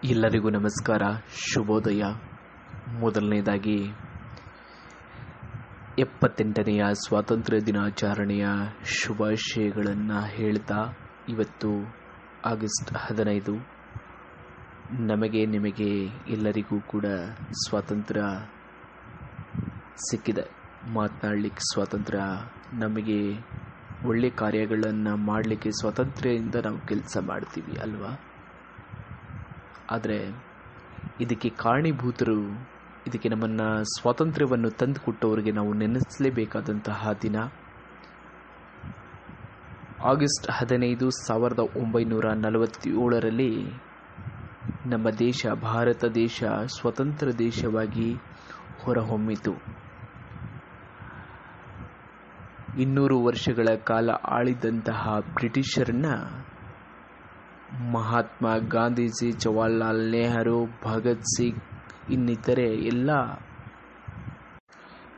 ಎಲ್ಲರಿಗೂ ನಮಸ್ಕಾರ, ಶುಭೋದಯ. ಮೊದಲನೇದಾಗಿ 78ನೆಯ ಸ್ವಾತಂತ್ರ್ಯ ದಿನಾಚರಣೆಯ ಶುಭಾಶಯಗಳನ್ನು ಹೇಳ್ತಾ, ಇವತ್ತು ಆಗಸ್ಟ್ 15. ನಿಮಗೆ ಎಲ್ಲರಿಗೂ ಕೂಡ ಸ್ವಾತಂತ್ರ್ಯ ಸಿಕ್ಕಿದೆ. ಮಾತನಾಡಲಿಕ್ಕೆ ಸ್ವಾತಂತ್ರ್ಯ, ನಮಗೆ ಒಳ್ಳೆ ಕಾರ್ಯಗಳನ್ನು ಮಾಡಲಿಕ್ಕೆ ಸ್ವಾತಂತ್ರ್ಯದಿಂದ ನಾವು ಕೆಲಸ ಮಾಡ್ತೀವಿ ಅಲ್ವಾ. ಆದರೆ ಇದಕ್ಕೆ ಕಾರಣೀಭೂತರು, ಇದಕ್ಕೆ ನಮ್ಮನ್ನು ಸ್ವಾತಂತ್ರ್ಯವನ್ನು ತಂದುಕೊಟ್ಟವರಿಗೆ ನಾವು ನೆನೆಸಲೇಬೇಕಾದಂತಹ ದಿನ ಆಗಸ್ಟ್ 15, 1947ರಲ್ಲಿ ನಮ್ಮ ದೇಶ, ಭಾರತ ದೇಶ ಸ್ವತಂತ್ರ ದೇಶವಾಗಿ ಹೊರಹೊಮ್ಮಿತು. 200 ವರ್ಷಗಳ ಕಾಲ ಆಳಿದಂತಹ ಬ್ರಿಟಿಷರನ್ನ ಮಹಾತ್ಮ ಗಾಂಧೀಜಿ, ಜವಾಹರ್ಲಾಲ್ ನೆಹರು, ಭಗತ್ ಸಿಂಗ್ ಇನ್ನಿತರೆ ಎಲ್ಲ